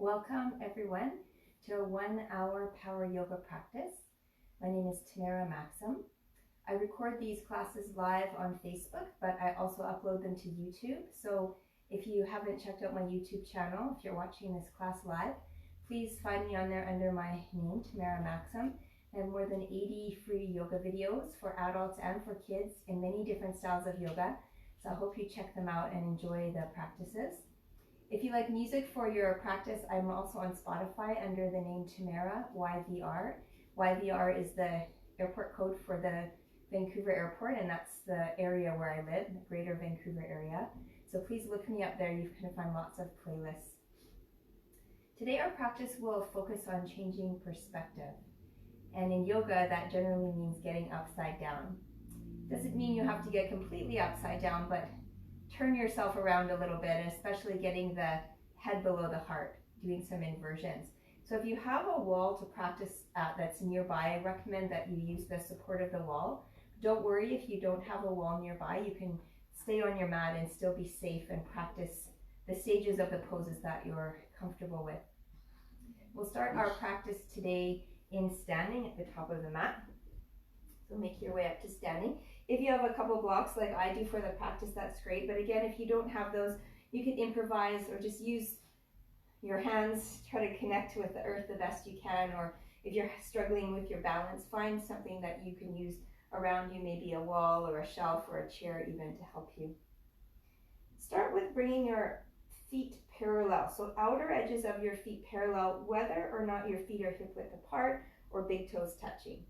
Welcome everyone to a 1-hour power yoga practice. My name is Tamara Maxim. I record these classes live on Facebook, but I also upload them to YouTube. So if you haven't checked out my YouTube channel, if you're watching this class live, please find me on there under my name, Tamara Maxim. I have more than 80 free yoga videos for adults and for kids in many different styles of yoga. So I hope you check them out and enjoy the practices. If you like music for your practice, I'm also on Spotify under the name Tamara YVR. YVR is the airport code for the Vancouver airport, and that's the area where I live, the greater Vancouver area. So please look me up there. You can find lots of playlists. Today our practice will focus on changing perspective. And in yoga, that generally means getting upside down. Doesn't mean you have to get completely upside down, but turn yourself around a little bit, especially getting the head below the heart, doing some inversions. So if you have a wall to practice at that's nearby, I recommend that you use the support of the wall. Don't worry if you don't have a wall nearby. You can stay on your mat and still be safe and practice the stages of the poses that you're comfortable with. We'll start our practice today in standing at the top of the mat. So make your way up to standing. If you have a couple blocks like I do for the practice, that's great. But again, if you don't have those, you can improvise or just use your hands, try to connect with the earth the best you can. Or if you're struggling with your balance, find something that you can use around you, maybe a wall or a shelf or a chair even to help you. Start with bringing your feet parallel. So outer edges of your feet parallel, whether or not your feet are hip width apart or big toes touching.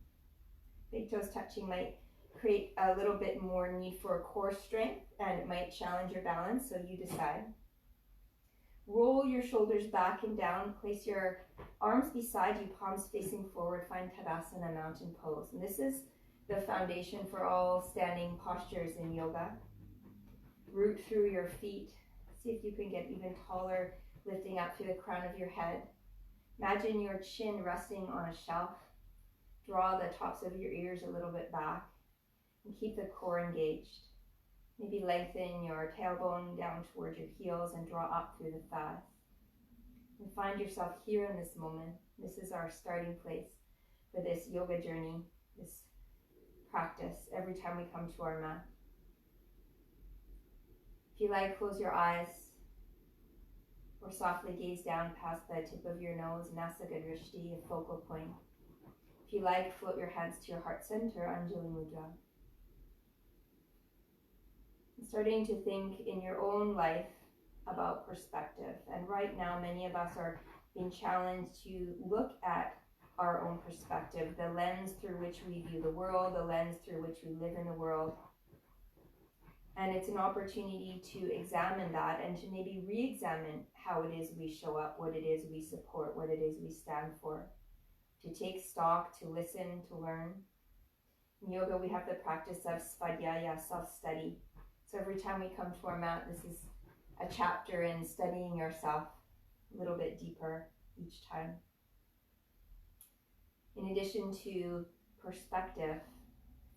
Big toes touching might create a little bit more need for core strength, and it might challenge your balance, so you decide. Roll your shoulders back and down. Place your arms beside you, palms facing forward. Find Tadasana, mountain pose. And this is the foundation for all standing postures in yoga. Root through your feet. See if you can get even taller, lifting up through the crown of your head. Imagine your chin resting on a shelf. Draw the tops of your ears a little bit back and keep the core engaged. Maybe lengthen your tailbone down towards your heels and draw up through the thighs. And find yourself here in this moment. This is our starting place for this yoga journey, this practice, every time we come to our mat. If you like, close your eyes or softly gaze down past the tip of your nose, Nasaka Drishti, a focal point. If you like, float your hands to your heart center, Anjali Mudra. And starting to think in your own life about perspective. And right now, many of us are being challenged to look at our own perspective, the lens through which we view the world, the lens through which we live in the world. And it's an opportunity to examine that and to maybe re-examine how it is we show up, what it is we support, what it is we stand for. To take stock, to listen, to learn. In yoga, we have the practice of svadhyaya, self-study. So every time we come to our mat, this is a chapter in studying yourself a little bit deeper each time. In addition to perspective,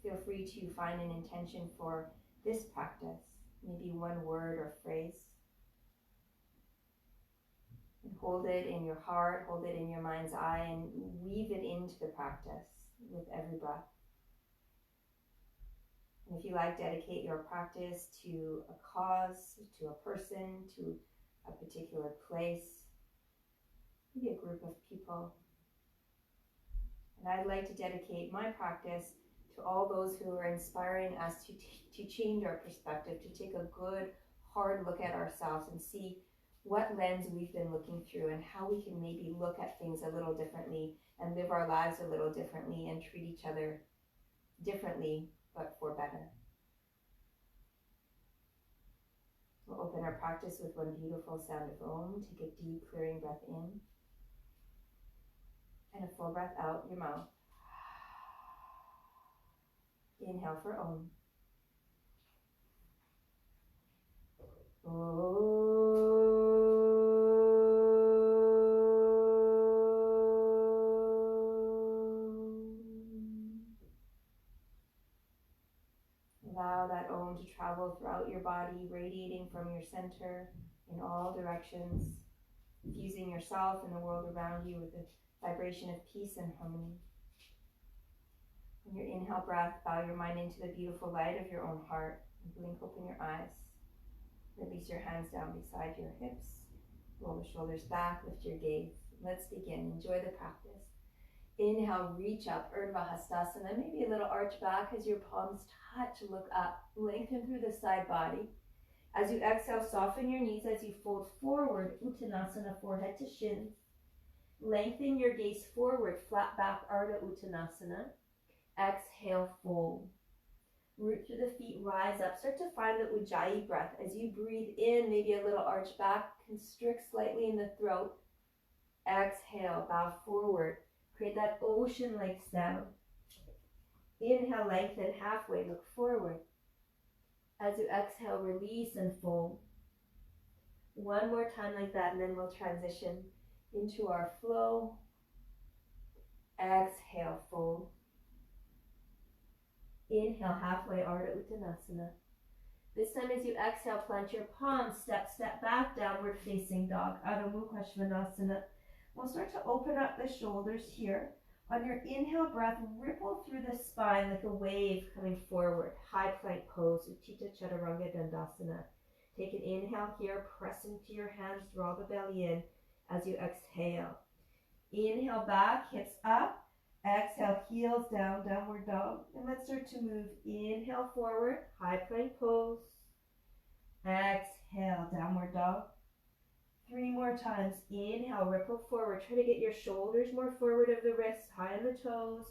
feel free to find an intention for this practice, maybe one word or phrase. And hold it in your heart, hold it in your mind's eye, and weave it into the practice with every breath. And if you like, dedicate your practice to a cause, to a person, to a particular place, maybe a group of people. And I'd like to dedicate my practice to all those who are inspiring us to change our perspective, to take a good, hard look at ourselves and see what lens we've been looking through and how we can maybe look at things a little differently and live our lives a little differently and treat each other differently, but for better. We'll open our practice with one beautiful sound of Om. Take a deep, clearing breath in and a full breath out your mouth. Inhale for Om. Allow that Om to travel throughout your body, radiating from your center in all directions. infusing yourself and the world around you with a vibration of peace and harmony. On your inhale breath, bow your mind into the beautiful light of your own heart and blink open your eyes. Release your hands down beside your hips. Roll the shoulders back, lift your gaze. Let's begin. Enjoy the practice. Inhale, reach up, Urdhva Hastasana. Maybe a little arch back as your palms touch, look up. Lengthen through the side body. As you exhale, soften your knees as you fold forward, Uttanasana, forehead to shins. Lengthen your gaze forward, flat back, Ardha Uttanasana. Exhale, fold. Root through the feet, rise up. Start to find the Ujjayi breath. As you breathe in, maybe a little arch back, constrict slightly in the throat. Exhale, bow forward. Create that ocean-like sound. Inhale, lengthen halfway, look forward. As you exhale, release and fold. One more time like that, and then we'll transition into our flow. Exhale, fold. Inhale, halfway, Ardha Uttanasana. This time as you exhale, plant your palms, step back, downward facing dog, Adho Mukha Svanasana. We'll start to open up the shoulders here. On your inhale breath, ripple through the spine like a wave coming forward. High plank pose, Utthita Chaturanga Dandasana. Take an inhale here, press into your hands, draw the belly in as you exhale. Inhale back, hips up. Exhale, heels down, downward dog. And let's start to move. Inhale forward, high plank pose. Exhale, downward dog. 3 more times. Inhale, ripple forward. Try to get your shoulders more forward of the wrists, high on the toes.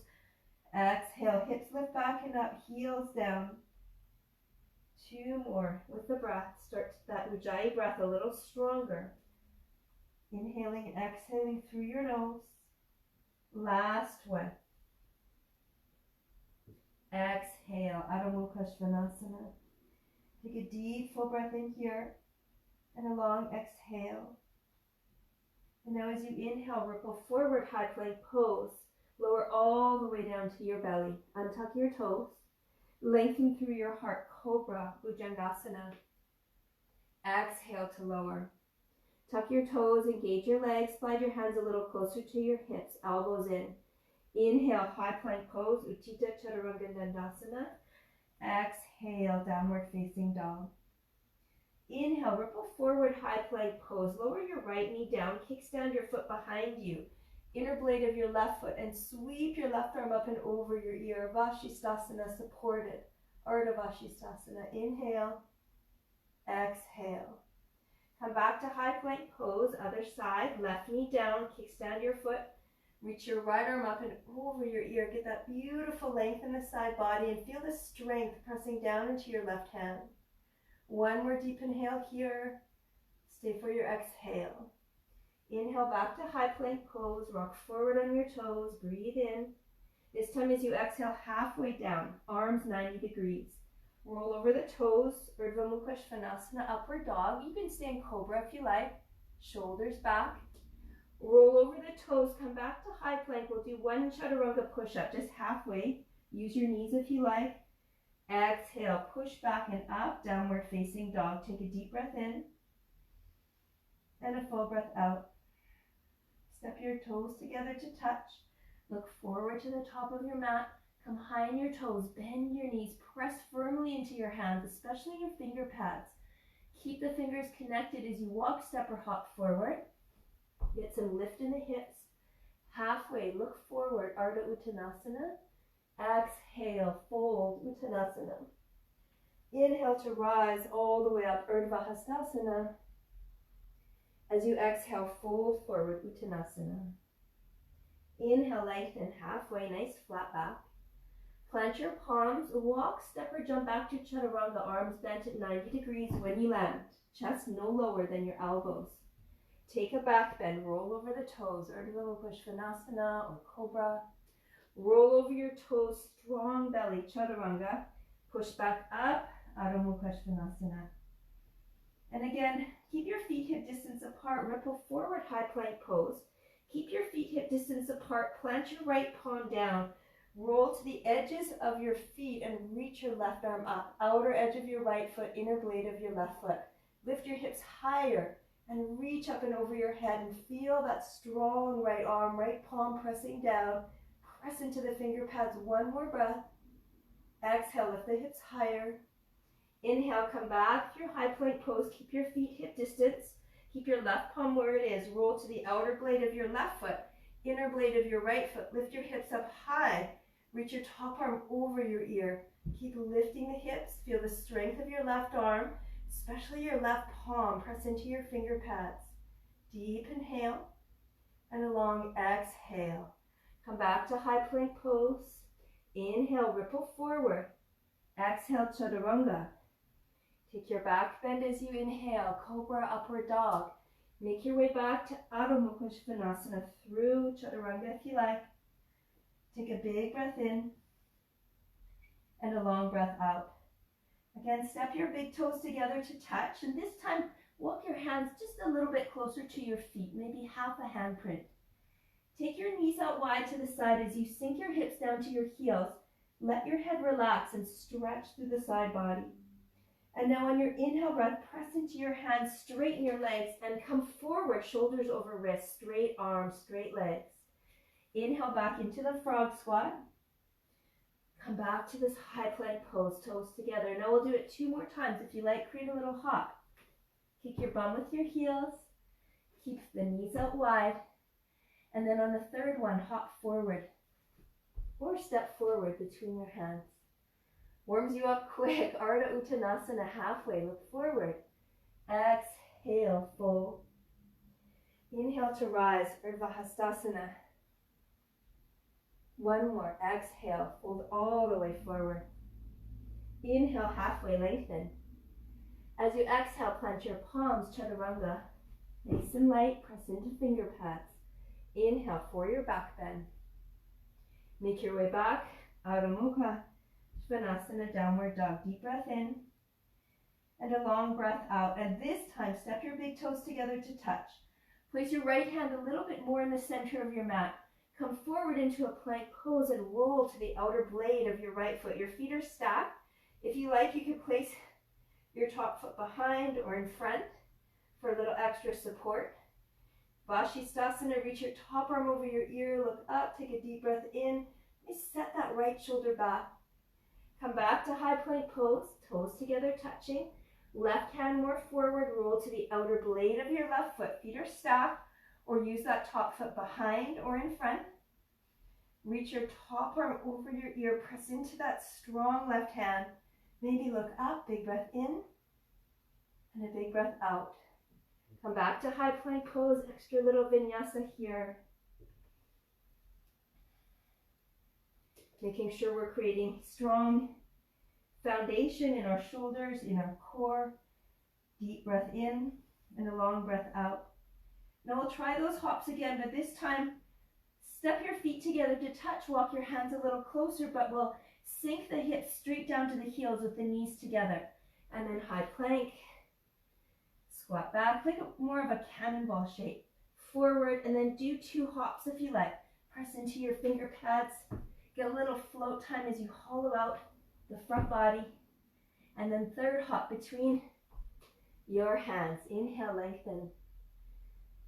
Exhale, hips lift back and up, heels down. 2 more with the breath. Start that Ujjayi breath a little stronger. Inhaling and exhaling through your nose. Last one. Exhale, Adho Mukha Svanasana. Take a deep full breath in here and a long exhale. And now as you inhale, ripple forward, high plank pose. Lower all the way down to your belly. Untuck your toes. Lengthen through your heart, Cobra, Bhujangasana. Exhale to lower. Tuck your toes, engage your legs, slide your hands a little closer to your hips, elbows in. Inhale, high plank pose, Utthita Chaturanga Dandasana. Exhale, downward facing dog. Inhale, ripple forward, high plank pose. Lower your right knee down, kickstand your foot behind you, inner blade of your left foot, and sweep your left arm up and over your ear. Vashisthasana, supported. Ardha Vashisthasana. Inhale, exhale. Come back to high plank pose, other side, left knee down, kickstand your foot, reach your right arm up and over your ear. Get that beautiful length in the side body and feel the strength pressing down into your left hand. 1 more deep inhale here. Stay for your exhale. Inhale back to high plank pose, rock forward on your toes, breathe in. This time as you exhale, halfway down, arms 90 degrees. Roll over the toes, Urdhva Mukha Svanasana, upward dog. You can stay in cobra if you like. Shoulders back. Roll over the toes, come back to high plank. We'll do 1 chaturanga push-up, just halfway. Use your knees if you like. Exhale, push back and up, downward facing dog. Take a deep breath in and a full breath out. Step your toes together to touch. Look forward to the top of your mat. Come high on your toes, bend your knees, press firmly into your hands, especially your finger pads. Keep the fingers connected as you walk, step, or hop forward. Get some lift in the hips. Halfway, look forward, Ardha Uttanasana. Exhale, fold, Uttanasana. Inhale to rise all the way up, Urdhva Hastasana. As you exhale, fold forward, Uttanasana. Inhale, lengthen halfway, nice flat back. Plant your palms, walk, step, or jump back to chaturanga, arms bent at 90 degrees when you land. Chest no lower than your elbows. Take a back bend, roll over the toes, Urdhva Mukha Svanasana or Cobra. Roll over your toes, strong belly, chaturanga. Push back up, Adho Mukha Svanasana. And again, keep your feet hip distance apart, ripple forward, high plank pose. Keep your feet hip distance apart, plant your right palm down. Roll to the edges of your feet and reach your left arm up. Outer edge of your right foot, inner blade of your left foot. Lift your hips higher and reach up and over your head and feel that strong right arm, right palm pressing down. Press into the finger pads. One more breath. Exhale, lift the hips higher. Inhale, come back to your high plank pose. Keep your feet hip distance. Keep your left palm where it is. Roll to the outer blade of your left foot, inner blade of your right foot. Lift your hips up high. Reach your top arm over your ear. Keep lifting the hips. Feel the strength of your left arm, especially your left palm. Press into your finger pads. Deep inhale and a long exhale. Come back to high plank pose. Inhale, ripple forward. Exhale, chaturanga. Take your back bend as you inhale, cobra, upward dog. Make your way back to Adho Mukha Svanasana through chaturanga if you like. Take a big breath in and a long breath out. Again, step your big toes together to touch, and this time walk your hands just a little bit closer to your feet, maybe half a handprint. Take your knees out wide to the side as you sink your hips down to your heels. Let your head relax and stretch through the side body. And now on your inhale breath, press into your hands, straighten your legs, and come forward, shoulders over wrists, straight arms, straight legs. Inhale back into the frog squat. Come back to this high plank pose, toes together. Now we'll do it 2 more times. If you like, create a little hop. Kick your bum with your heels. Keep the knees out wide. And then on the third one, hop forward or step forward between your hands. Warms you up quick. Ardha Uttanasana, halfway. Look forward. Exhale, fold. Inhale to rise, Urdhva Hastasana. One more. Exhale, fold all the way forward. Inhale, halfway, lengthen. As you exhale, plant your palms, chaturanga. Nice and light, press into finger pads. Inhale for your back bend. Make your way back, Adho Mukha Svanasana, downward dog. Deep breath in and a long breath out. And this time, step your big toes together to touch. Place your right hand a little bit more in the center of your mat. Come forward into a plank pose and roll to the outer blade of your right foot. Your feet are stacked. If you like, you can place your top foot behind or in front for a little extra support. Vashisthasana, reach your top arm over your ear, look up, take a deep breath in. Set that right shoulder back. Come back to high plank pose, toes together touching. Left hand more forward, roll to the outer blade of your left foot. Feet are stacked, or use that top foot behind or in front. Reach your top arm over your ear, press into that strong left hand. Maybe look up, big breath in, and a big breath out. Come back to high plank pose, extra little vinyasa here. Making sure we're creating strong foundation in our shoulders, in our core. Deep breath in and a long breath out. Now we'll try those hops again, but this time step your feet together to touch, walk your hands a little closer, but we'll sink the hips straight down to the heels with the knees together. And then high plank, squat back, like more of a cannonball shape. Forward, and then do 2 hops if you like. Press into your finger pads, get a little float time as you hollow out the front body. And then third hop between your hands. Inhale, lengthen.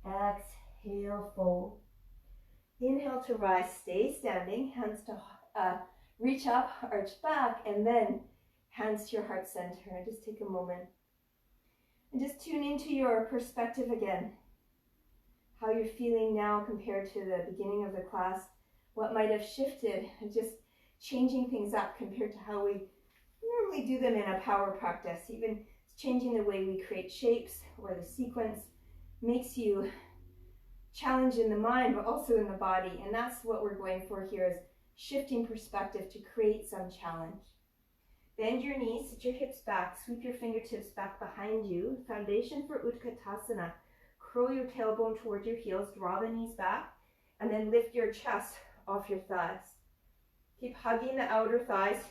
Exhale, fold. Inhale to rise, stay standing, hands to reach up, arch back, and then hands to your heart center. And just take a moment and just tune into your perspective again. How you're feeling now compared to the beginning of the class. What might have shifted, and just changing things up compared to how we normally do them in a power practice. Even changing the way we create shapes or the sequence makes you challenge in the mind, but also in the body. And that's what we're going for here, is shifting perspective to create some challenge. Bend your knees, sit your hips back, sweep your fingertips back behind you. Foundation for Utkatasana. Curl your tailbone towards your heels, draw the knees back, and then lift your chest off your thighs. Keep hugging the outer thighs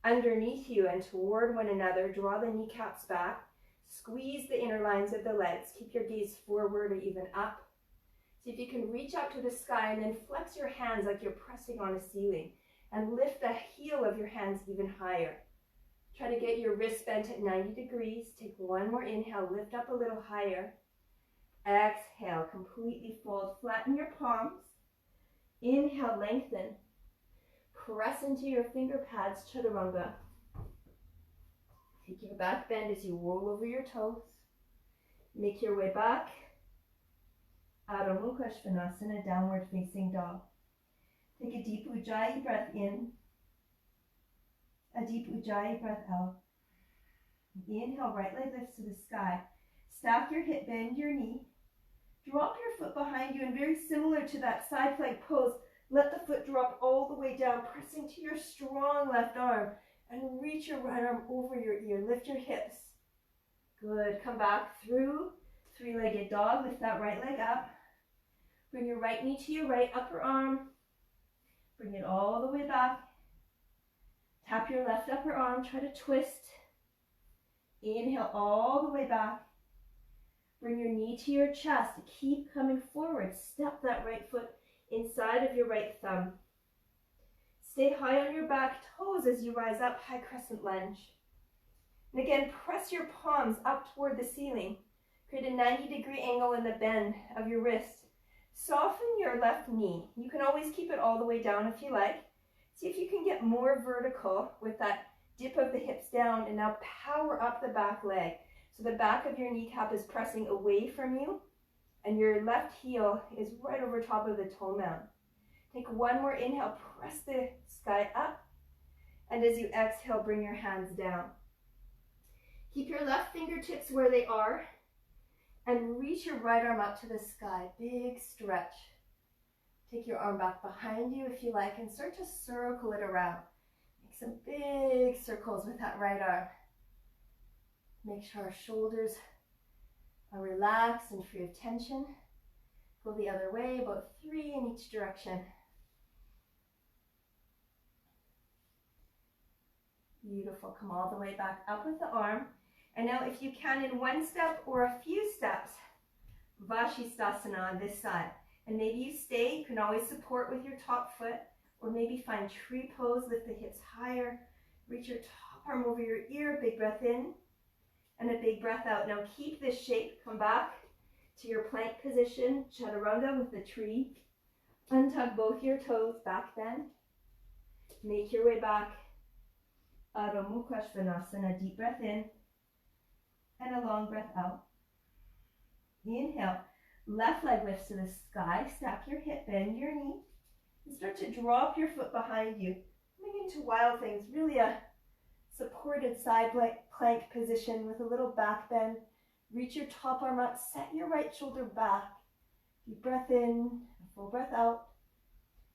underneath you and toward one another. Draw the kneecaps back. Squeeze the inner lines of the legs. Keep your gaze forward or even up. See if you can reach up to the sky and then flex your hands like you're pressing on a ceiling. And lift the heel of your hands even higher. Try to get your wrist bent at 90 degrees. Take one more inhale, lift up a little higher. Exhale, completely fold. Flatten your palms. Inhale, lengthen. Press into your finger pads, chaturanga. Take your back bend as you roll over your toes. Make your way back. Adho Mukha Svanasana, downward facing dog. Take a deep Ujjayi breath in. A deep Ujjayi breath out. Inhale, right leg lifts to the sky. Stack your hip, bend your knee. Drop your foot behind you, and very similar to that side plank pose, let the foot drop all the way down, pressing to your strong left arm, and reach your right arm over your ear. Lift your hips. Good. Come back through three-legged dog. Lift that right leg up. Bring your right knee to your right upper arm. Bring it all the way back. Tap your left upper arm. Try to twist. Inhale all the way back. Bring your knee to your chest. Keep coming forward. Step that right foot inside of your right thumb. Stay high on your back toes as you rise up, high crescent lunge. And again, press your palms up toward the ceiling. Create a 90-degree angle in the bend of your wrist. Soften your left knee. You can always keep it all the way down if you like. See if you can get more vertical with that dip of the hips down, and now power up the back leg. So the back of your kneecap is pressing away from you, and your left heel is right over top of the toe mound. Take one more inhale, press the sky up, and as you exhale, bring your hands down. Keep your left fingertips where they are, and reach your right arm up to the sky. Big stretch. Take your arm back behind you if you like, and start to circle it around. Make some big circles with that right arm. Make sure our shoulders are relaxed and free of tension. Go the other way, about 3 in each direction. Beautiful. Come all the way back up with the arm. And now if you can, in one step or a few steps, Vashisthasana on this side. And maybe you stay. You can always support with your top foot, or maybe find tree pose. Lift the hips higher. Reach your top arm over your ear. Big breath in and a big breath out. Now keep this shape. Come back to your plank position, chaturanga with the tree. Untug both your toes, back bend. Make your way back. Adho Mukha Svanasana, deep breath in and a long breath out. Inhale, left leg lifts to the sky. Stack your hip, bend your knee, and start to drop your foot behind you. Coming into wild things, really a supported side plank position with a little back bend. Reach your top arm up, set your right shoulder back. Deep breath in, full breath out.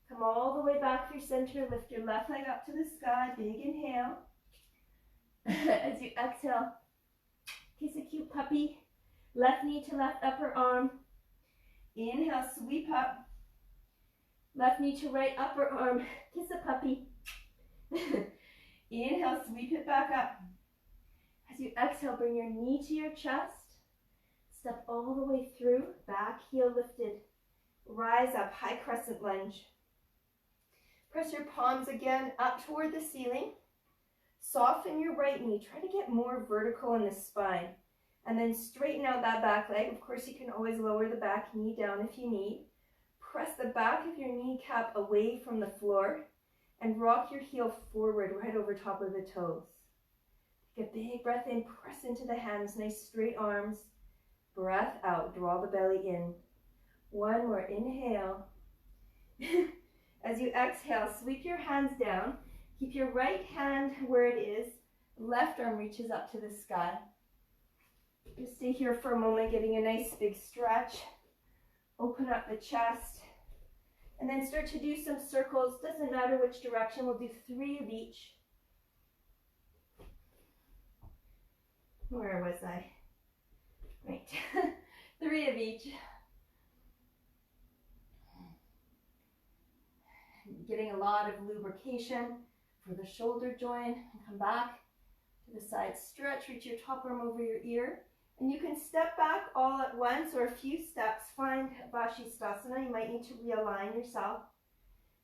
Come all the way back through center, lift your left leg up to the sky, big inhale. As you exhale, kiss a cute puppy, left knee to left upper arm. Inhale, sweep up, left knee to right upper arm, kiss a puppy. Inhale, sweep it back up. As you exhale, bring your knee to your chest. Step all the way through, back heel lifted. Rise up, high crescent lunge. Press your palms again up toward the ceiling. Soften your right knee. Try to get more vertical in the spine. And then straighten out that back leg. Of course, you can always lower the back knee down if you need. Press the back of your kneecap away from the floor and rock your heel forward right over top of the toes. Take a big breath in, press into the hands, nice straight arms. Breath out, draw the belly in. One more, inhale. As you exhale, sweep your hands down. Keep your right hand where it is. Left arm reaches up to the sky. Just stay here for a moment, getting a nice big stretch. Open up the chest. And then start to do some circles. Doesn't matter which direction. We'll do 3 of each. Where was I? Right. 3 of each. Getting a lot of lubrication for the shoulder joint. And come back to the side stretch. Reach your top arm over your ear. And you can step back all at once or a few steps. Find Vashisthasana. You might need to realign yourself.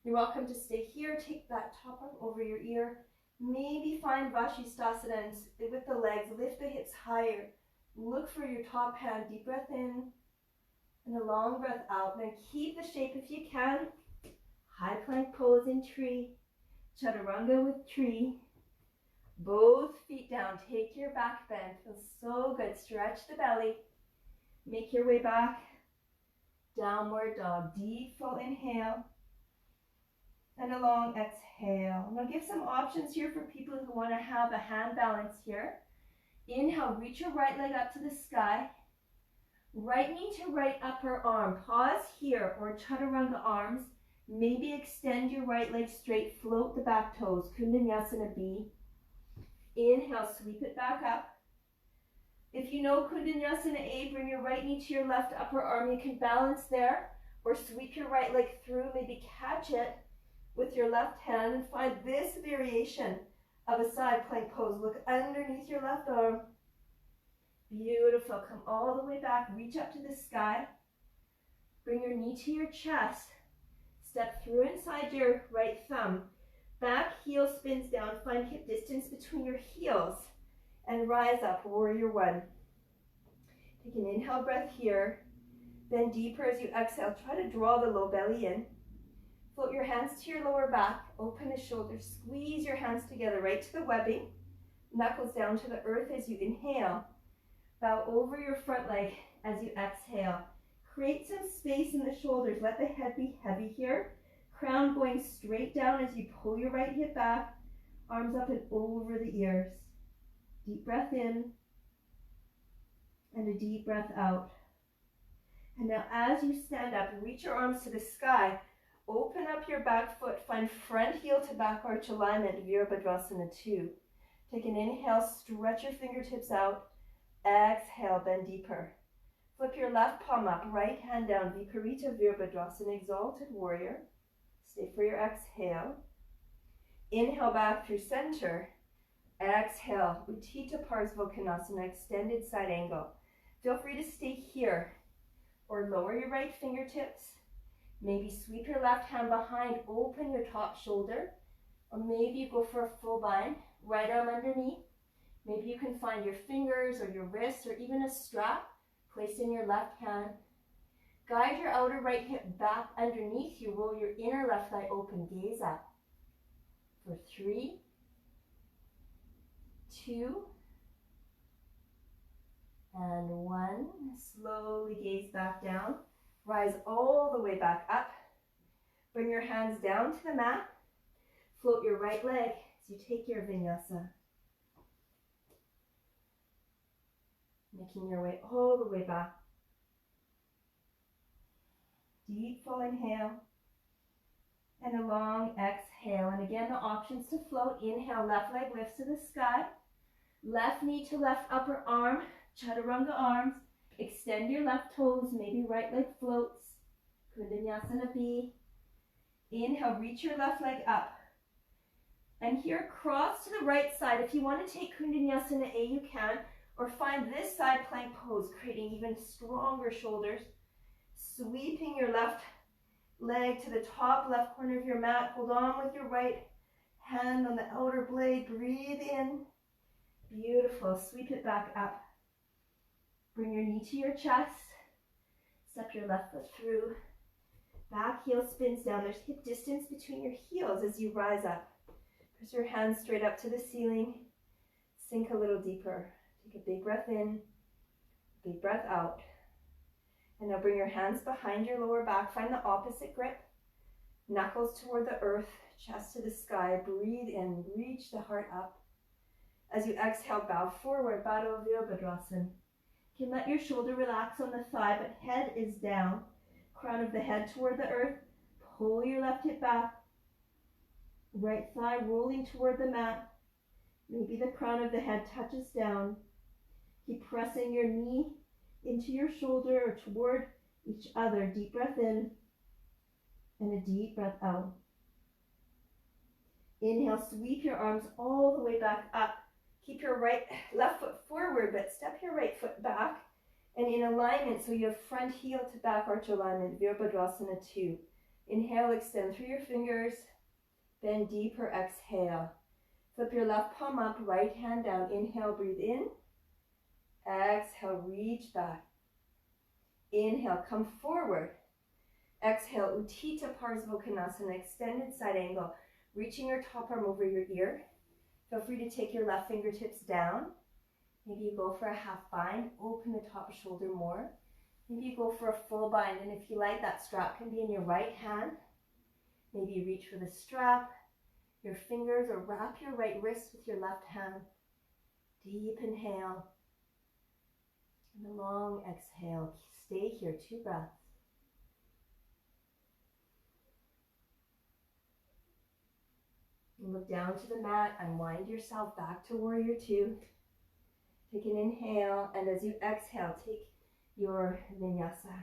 You're welcome to stay here. Take that top arm over your ear. Maybe find Vashisthasana and with the legs. Lift the hips higher. Look for your top hand. Deep breath in. And a long breath out. Now keep the shape if you can. High plank pose in tree. Chaturanga with tree. Both feet down. Take your back bend. Feels so good. Stretch the belly. Make your way back. Downward dog. Deep full inhale. And a long exhale. Now give some options here for people who want to have a hand balance here. Inhale, reach your right leg up to the sky. Right knee to right upper arm. Pause here, or chaturanga arms. Maybe extend your right leg straight. Float the back toes. Kundanyasana B. Inhale, sweep it back up. If you know Kundanyasana A, bring your right knee to your left upper arm. You can balance there, or sweep your right leg through. Maybe catch it with your left hand and find this variation of a side plank pose. Look underneath your left arm. Beautiful. Come all the way back. Reach up to the sky. Bring your knee to your chest. Step through inside your right thumb. Back heel spins down. Find hip distance between your heels. And rise up, warrior one. Take an inhale breath here. Bend deeper as you exhale. Try to draw the low belly in. Float your hands to your lower back. Open the shoulders. Squeeze your hands together right to the webbing. Knuckles down to the earth as you inhale. Bow over your front leg as you exhale. Create some space in the shoulders. Let the head be heavy here. Crown going straight down as you pull your right hip back. Arms up and over the ears. Deep breath in. And a deep breath out. And now as you stand up, reach your arms to the sky. Open up your back foot. Find front heel to back arch alignment, Virabhadrasana 2. Take an inhale, stretch your fingertips out. Exhale, bend deeper. Flip your left palm up, right hand down, Viparita Virabhadrasana, exalted warrior. Stay for your exhale. Inhale back through center. Exhale, Utthita Parsvottanasana, extended side angle. Feel free to stay here or lower your right fingertips. Maybe sweep your left hand behind, open your top shoulder, or maybe you go for a full bind, right arm underneath. Maybe you can find your fingers or your wrists or even a strap placed in your left hand. Guide your outer right hip back underneath you, roll your inner left thigh open, gaze up. For 3, 2, and 1. Slowly gaze back down. Rise all the way back up. Bring your hands down to the mat. Float your right leg as you take your vinyasa. Making your way all the way back. Deep full inhale. And a long exhale. And again, the options to float. Inhale, left leg lifts to the sky. Left knee to left upper arm. Chaturanga arms. Extend your left toes, maybe right leg floats. Kundanyasana B. Inhale, reach your left leg up. And here, cross to the right side. If you want to take Kundanyasana A, you can. Or find this side plank pose, creating even stronger shoulders. Sweeping your left leg to the top left corner of your mat. Hold on with your right hand on the outer blade. Breathe in. Beautiful. Sweep it back up. Bring your knee to your chest. Step your left foot through. Back heel spins down. There's hip distance between your heels as you rise up. Press your hands straight up to the ceiling. Sink a little deeper. Take a big breath in, big breath out. And now bring your hands behind your lower back. Find the opposite grip. Knuckles toward the earth, chest to the sky. Breathe in, reach the heart up. As you exhale, bow forward, Baddha Virabhadrasana. You can let your shoulder relax on the thigh, but head is down. Crown of the head toward the earth. Pull your left hip back. Right thigh rolling toward the mat. Maybe the crown of the head touches down. Keep pressing your knee into your shoulder or toward each other. Deep breath in and a deep breath out. Inhale, sweep your arms all the way back up. Keep your left foot forward, but step your right foot back and in alignment so you have front heel to back arch alignment, Virabhadrasana 2. Inhale, extend through your fingers, bend deeper, exhale. Flip your left palm up, right hand down. Inhale, breathe in. Exhale, reach back. Inhale, come forward. Exhale, Uttita Parsvakonasana, extended side angle. Reaching your top arm over your ear. Feel free to take your left fingertips down. Maybe you go for a half bind, open the top shoulder more. Maybe you go for a full bind, and if you like, that strap can be in your right hand. Maybe you reach for the strap, your fingers, or wrap your right wrist with your left hand. Deep inhale, and a long exhale. Stay here, 2 breaths. Look down to the mat, unwind yourself back to warrior 2. Take an inhale, and as you exhale, take your vinyasa.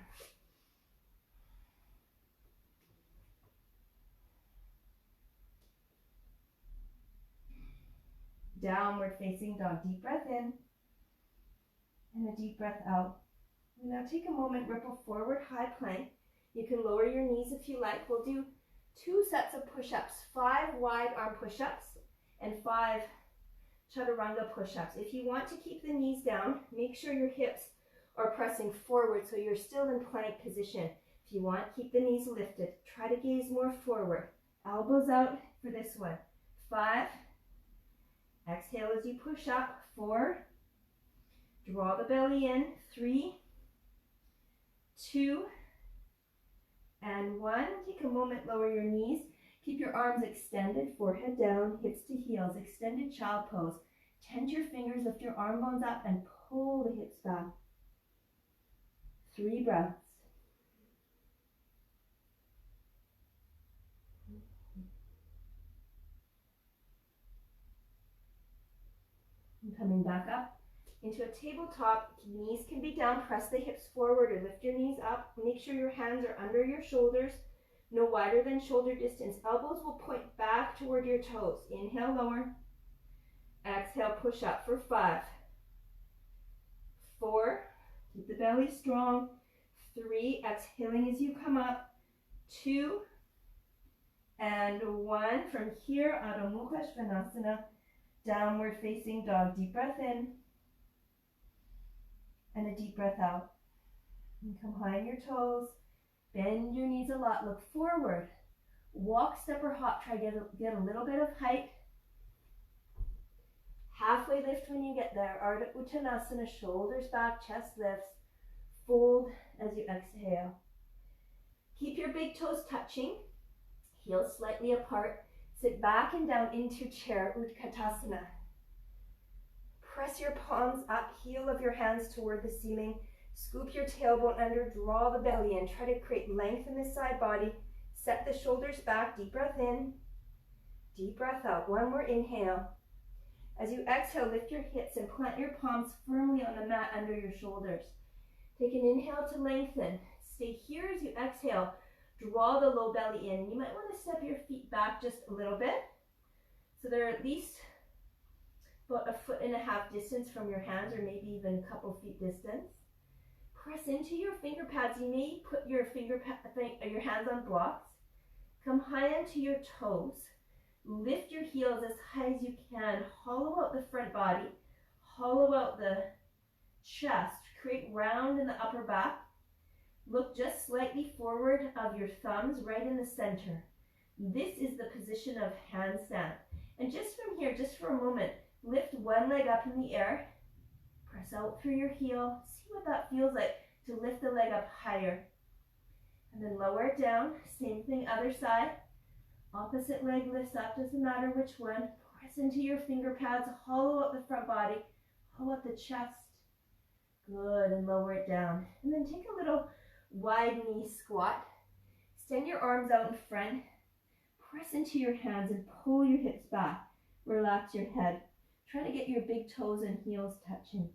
Downward facing dog, deep breath in, and a deep breath out. And now take a moment, ripple forward, high plank. You can lower your knees if you like. We'll do 2 sets of push-ups, 5 wide arm push-ups and 5 chaturanga push-ups. If you want to keep the knees down, make sure your hips are pressing forward so you're still in plank position. If you want, keep the knees lifted. Try to gaze more forward. Elbows out for this one. 5. Exhale as you push up. 4. Draw the belly in. 3, 2, and 1. Take a moment, lower your knees. Keep your arms extended, forehead down, hips to heels, extended child pose. Tend your fingers, lift your arm bones up and pull the hips back. 3 breaths. And coming back up into a tabletop. Knees can be down, press the hips forward or lift your knees up. Make sure your hands are under your shoulders, no wider than shoulder distance. Elbows will point back toward your toes. Inhale, lower. Exhale, push up for 5, 4, keep the belly strong. 3, exhaling as you come up. 2, and 1. From here, Adho Mukha Svanasana, downward facing dog. Deep breath in, and a deep breath out. And come high on your toes. Bend your knees a lot. Look forward. Walk, step, or hop. Try to get a little bit of height. Halfway lift when you get there. Ardha Uttanasana, shoulders back, chest lifts. Fold as you exhale. Keep your big toes touching. Heels slightly apart. Sit back and down into chair, Utkatasana. Press your palms up, heel of your hands toward the ceiling. Scoop your tailbone under, draw the belly in. Try to create length in the side body. Set the shoulders back, deep breath in, deep breath out. 1 more inhale. As you exhale, lift your hips and plant your palms firmly on the mat under your shoulders. Take an inhale to lengthen. Stay here as you exhale. Draw the low belly in. You might want to step your feet back just a little bit, so they're at least about 1.5 foot distance from your hands, or maybe even a couple feet distance. Press into your finger pads. You may put your your hands on blocks. Come high onto your toes. Lift your heels as high as you can. Hollow out the front body. Hollow out the chest. Create round in the upper back. Look just slightly forward of your thumbs, right in the center. This is the position of handstand. And just from here, just for a moment, lift one leg up in the air. Press out through your heel. See what that feels like to lift the leg up higher. And then lower it down. Same thing, other side. Opposite leg lifts up, doesn't matter which one. Press into your finger pads, hollow out the front body, hollow out the chest. Good, and lower it down. And then take a little wide knee squat. Extend your arms out in front. Press into your hands and pull your hips back. Relax your head. Try to get your big toes and heels touching.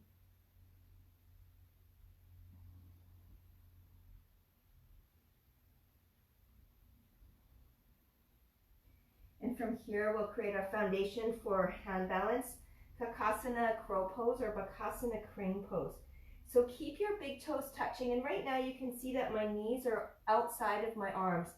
And from here, we'll create our foundation for hand balance, Kakasana crow pose or Bakasana crane pose. So keep your big toes touching, and right now you can see that my knees are outside of my arms.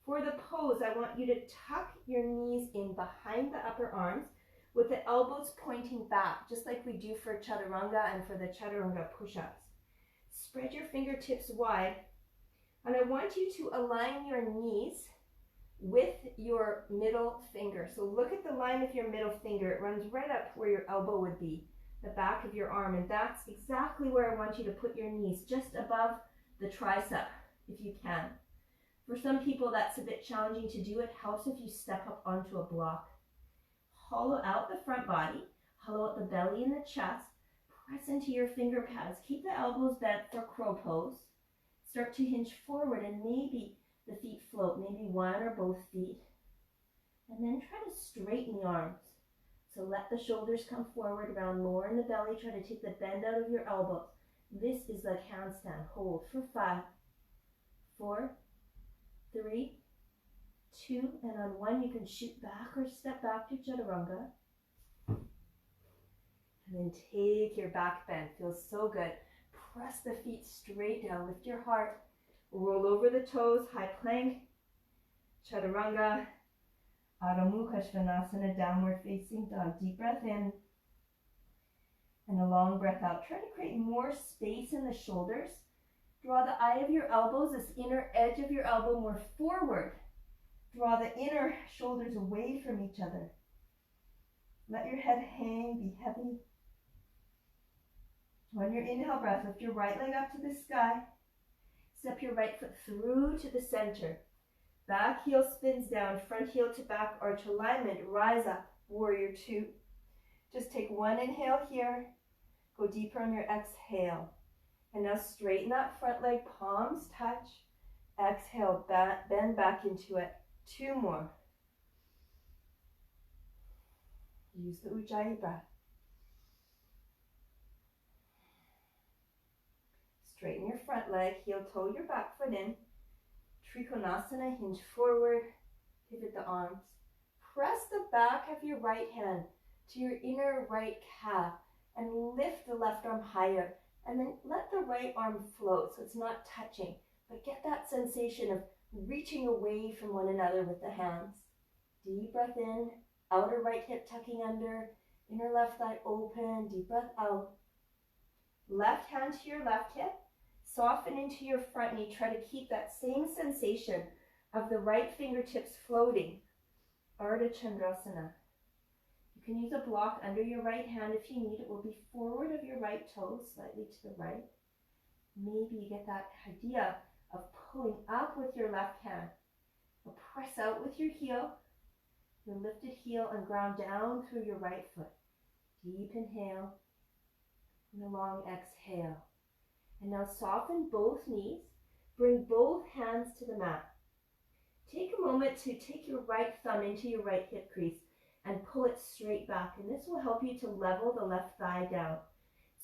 For the pose, I want you to tuck your knees in behind the upper arms with the elbows pointing back, just like we do for chaturanga and for the chaturanga push-ups. Spread your fingertips wide. And I want you to align your knees with your middle finger. So look at the line of your middle finger. It runs right up where your elbow would be, the back of your arm. And that's exactly where I want you to put your knees, just above the tricep, if you can. For some people, that's a bit challenging to do. It helps if you step up onto a block. Hollow out the front body, hollow out the belly and the chest. Press into your finger pads. Keep the elbows bent for crow pose. Start to hinge forward and maybe the feet float, maybe one or both feet. And then try to straighten the arms. So let the shoulders come forward, round more in the belly. Try to take the bend out of your elbows. This is like handstand. Hold for 5, 4, 3, 2, and on 1 you can shoot back or step back to chaturanga. And then take your back bend. Feels so good. Press the feet straight down. Lift your heart. Roll over the toes. High plank. Chaturanga. Adho Mukha Svanasana. Downward facing dog. Deep breath in. And a long breath out. Try to create more space in the shoulders. Draw the eye of your elbows, this inner edge of your elbow, more forward. Draw the inner shoulders away from each other. Let your head hang. Be heavy. On your inhale breath, lift your right leg up to the sky. Step your right foot through to the center. Back heel spins down, front heel to back arch alignment. Rise up, warrior 2. Just take one inhale here. Go deeper on your exhale. And now straighten that front leg, palms touch. Exhale, bend back into it. 2 more. Use the Ujjayi breath. Straighten your front leg, heel toe your back foot in. Trikonasana, hinge forward, pivot the arms. Press the back of your right hand to your inner right calf and lift the left arm higher. And then let the right arm float so it's not touching, but get that sensation of reaching away from one another with the hands. Deep breath in, outer right hip tucking under, inner left thigh open, deep breath out. Left hand to your left hip. Soften into your front knee. Try to keep that same sensation of the right fingertips floating. Ardha Chandrasana. You can use a block under your right hand if you need. It will be forward of your right toes, slightly to the right. Maybe you get that idea of pulling up with your left hand. Or press out with your heel, your lifted heel, and ground down through your right foot. Deep inhale and a long exhale. And now soften both knees. Bring both hands to the mat. Take a moment to take your right thumb into your right hip crease and pull it straight back. And this will help you to level the left thigh down.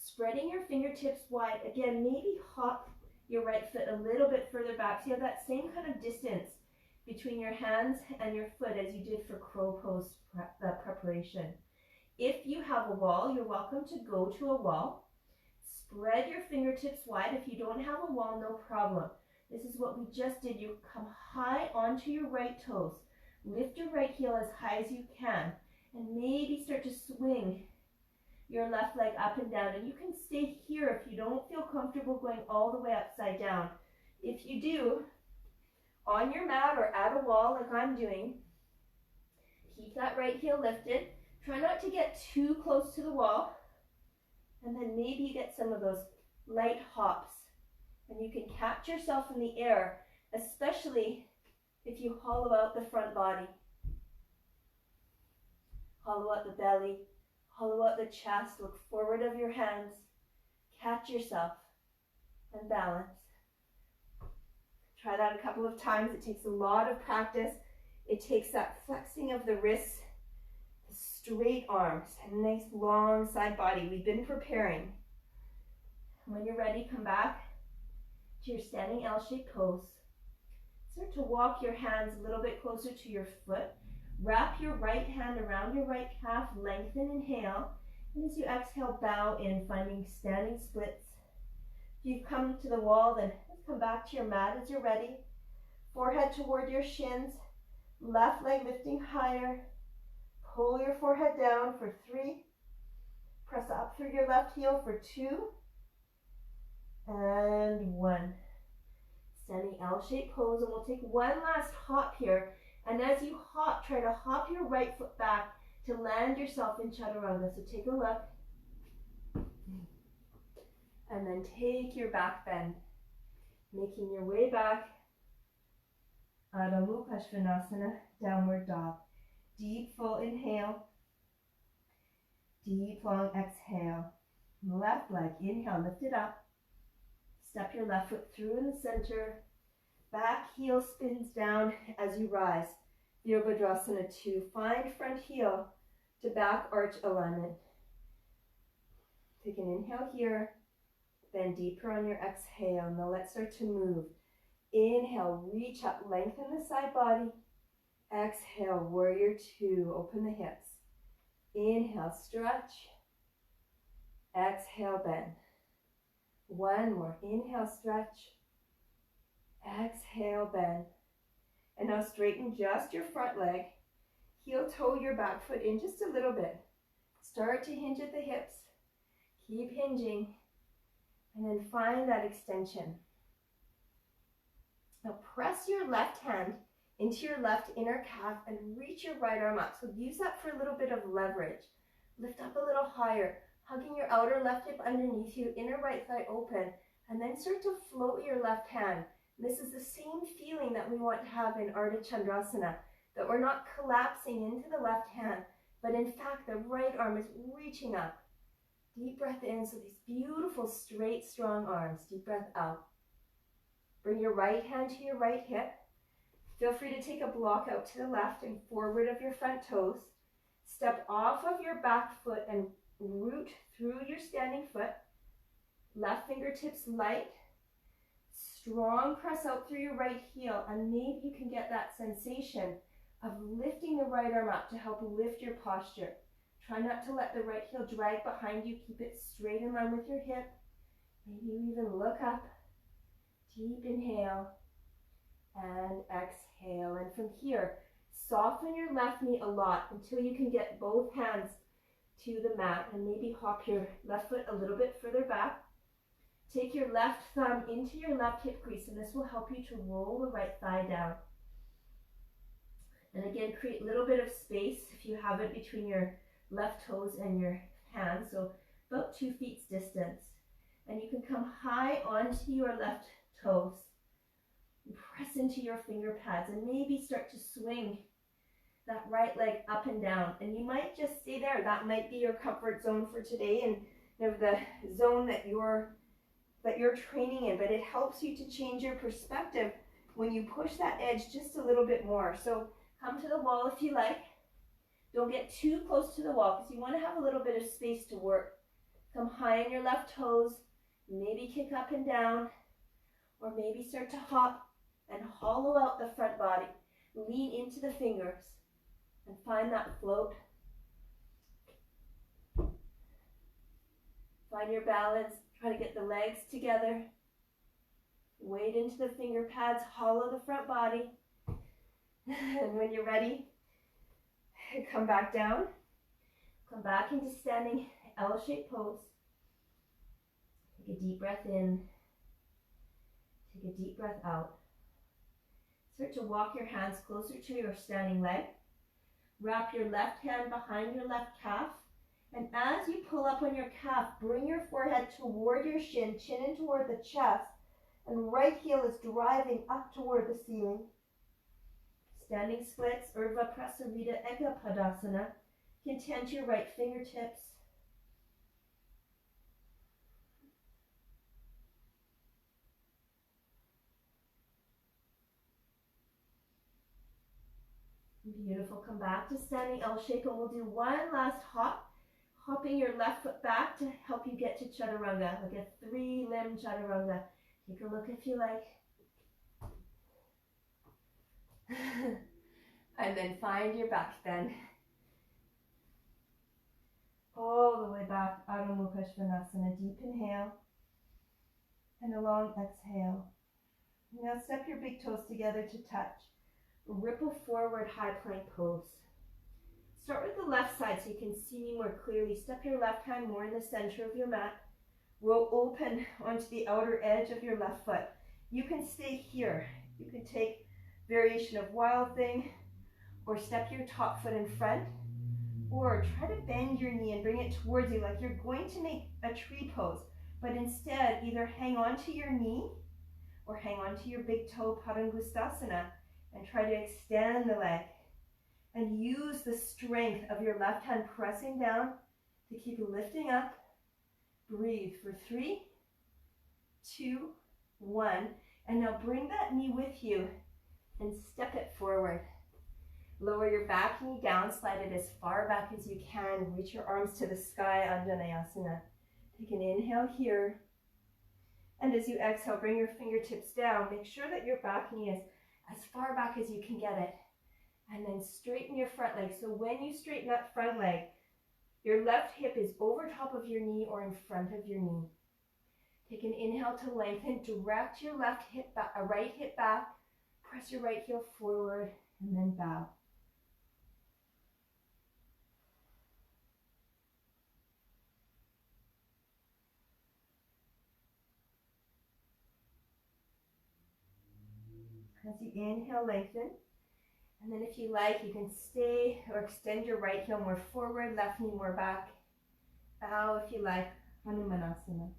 Spreading your fingertips wide. Again, maybe hop your right foot a little bit further back so you have that same kind of distance between your hands and your foot as you did for crow pose preparation. If you have a wall, you're welcome to go to a wall. Spread your fingertips wide. If you don't have a wall, no problem. This is what we just did. You come high onto your right toes. Lift your right heel as high as you can. And maybe start to swing your left leg up and down. And you can stay here if you don't feel comfortable going all the way upside down. If you do, on your mat or at a wall like I'm doing, keep that right heel lifted. Try not to get too close to the wall. And then maybe you get some of those light hops. And you can catch yourself in the air, especially if you hollow out the front body. Hollow out the belly, hollow out the chest, look forward of your hands. Catch yourself and balance. Try that a couple of times. It takes a lot of practice. It takes that flexing of the wrists, the straight arms, and nice long side body. We've been preparing. When you're ready, come back to your standing L-shaped pose. Start to walk your hands a little bit closer to your foot. Wrap your right hand around your right calf, lengthen, inhale. And as you exhale, bow in, finding standing splits. If you've come to the wall, then come back to your mat as you're ready. Forehead toward your shins. Left leg lifting higher. Pull your forehead down for 3. Press up through your left heel for 2. and 1. Standing L-shaped pose, and we'll take one last hop here. And as you hop, try to hop your right foot back to land yourself in chaturanga. So take a look. And then take your back bend, making your way back. Adho Mukha Svanasana, downward dog. Deep full inhale. Deep long exhale. Left leg, inhale, lift it up. Step your left foot through in the center. Back heel spins down as you rise. Virabhadrasana 2. Find front heel to back arch alignment. Take an inhale here. Bend deeper on your exhale. Now let's start to move. Inhale, reach up, lengthen the side body. Exhale, warrior 2. Open the hips. Inhale, stretch. Exhale, bend. One more. Inhale, stretch. Exhale, bend. And now straighten just your front leg. Heel toe your back foot in just a little bit. Start to hinge at the hips. Keep hinging. And then find that extension. Now press your left hand into your left inner calf and reach your right arm up. So use that for a little bit of leverage. Lift up a little higher, hugging your outer left hip underneath you, inner right thigh open, and then start to float your left hand. This is the same feeling that we want to have in Ardha Chandrasana, that we're not collapsing into the left hand, but in fact the right arm is reaching up. Deep breath in, so these beautiful straight strong arms. Deep breath out. Bring your right hand to your right hip. Feel free to take a block out to the left and forward of your front toes. Step off of your back foot and root through your standing foot. Left fingertips light. Strong press out through your right heel, and maybe you can get that sensation of lifting the right arm up to help lift your posture. Try not to let the right heel drag behind you. Keep it straight in line with your hip. Maybe you even look up. Deep inhale and exhale. And from here, soften your left knee a lot until you can get both hands to the mat, and maybe hop your left foot a little bit further back. Take your left thumb into your left hip crease, and this will help you to roll the right thigh down. And again, create a little bit of space if you have it between your left toes and your hands, so about 2 feet distance. And you can come high onto your left toes. And press into your finger pads and maybe start to swing that right leg up and down. And you might just stay there. That might be your comfort zone for today, and the zone that you're training in, but it helps you to change your perspective when you push that edge just a little bit more. So come to the wall if you like. Don't get too close to the wall because you want to have a little bit of space to work. Come high on your left toes, maybe kick up and down, or maybe start to hop and hollow out the front body. Lean into the fingers and find that float. Find your balance. Try to get the legs together. Weight into the finger pads, hollow the front body. And when you're ready, come back down. Come back into standing L-shaped pose. Take a deep breath in. Take a deep breath out. Start to walk your hands closer to your standing leg. Wrap your left hand behind your left calf. And as you pull up on your calf, bring your forehead toward your shin, chin in toward the chest, and right heel is driving up toward the ceiling. Standing splits, Urdhva Prasarita Eka Padasana. Content your right fingertips. Beautiful. Come back to standing L shape, and we'll do one last hop. Hopping your left foot back to help you get to chaturanga, like a 3-limb chaturanga. Take a look if you like. And then find your back bend. All the way back, Adho Mukha Svanasana. Deep inhale and a long exhale. Now step your big toes together to touch. Ripple forward, high plank pose. Start with the left side so you can see me more clearly. Step your left hand more in the center of your mat. Roll open onto the outer edge of your left foot. You can stay here. You can take variation of wild thing, or step your top foot in front, or try to bend your knee and bring it towards you like you're going to make a tree pose, but instead either hang on to your knee or hang on to your big toe, Padangustasana, and try to extend the leg and use the strength of your left hand pressing down to keep lifting up. Breathe for 3, 2, 1, and now bring that knee with you and step it forward. Lower your back knee down, slide it as far back as you can. Reach your arms to the sky, Anjaneyasana. Take an inhale here. And as you exhale, bring your fingertips down. Make sure that your back knee is as far back as you can get it. And then straighten your front leg. So when you straighten that front leg, your left hip is over top of your knee or in front of your knee. Take an inhale to lengthen. Direct your left hip back, right hip back. Press your right heel forward and then bow. As you inhale, lengthen. And then if you like, you can stay or extend your right heel more forward, left knee more back. Bow if you like, Hanumanasana.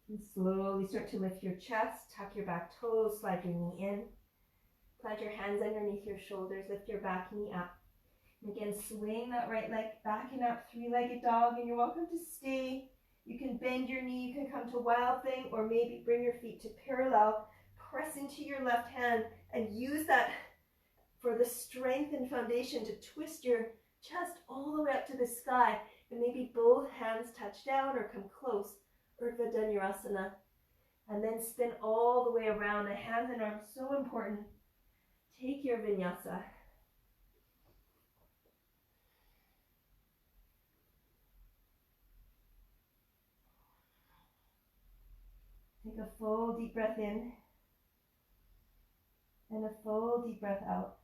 And slowly start to lift your chest, tuck your back toes, slide your knee in. Plant your hands underneath your shoulders, lift your back knee up. And again, swing that right leg back and up, three-legged dog, and you're welcome to stay. You can bend your knee, you can come to wild thing, or maybe bring your feet to parallel. Press into your left hand and use that for the strength and foundation to twist your chest all the way up to the sky. And maybe both hands touch down or come close, Urdhva Dhanurasana. And then spin all the way around. The hands and arms, so important. Take your vinyasa. Take a full deep breath in and a full deep breath out.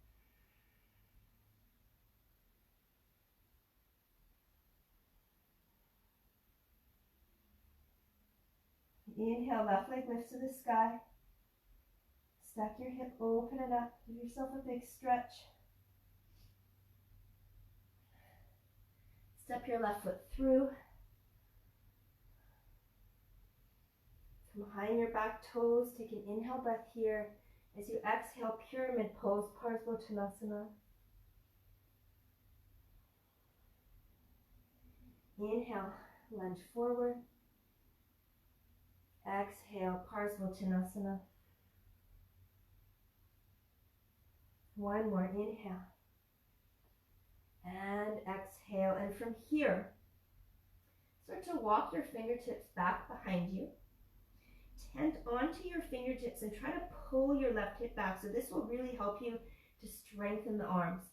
Inhale, left leg lifts to the sky. Stack your hip, open it up, give yourself a big stretch. Step your left foot through. Come high in your back toes, take an inhale breath here. As you exhale, pyramid pose, Parsvottanasana. Inhale, lunge forward. Exhale, Parsvottanasana. One more, inhale. And exhale. And from here, start to walk your fingertips back behind you. Tent onto your fingertips and try to pull your left hip back. So this will really help you to strengthen the arms.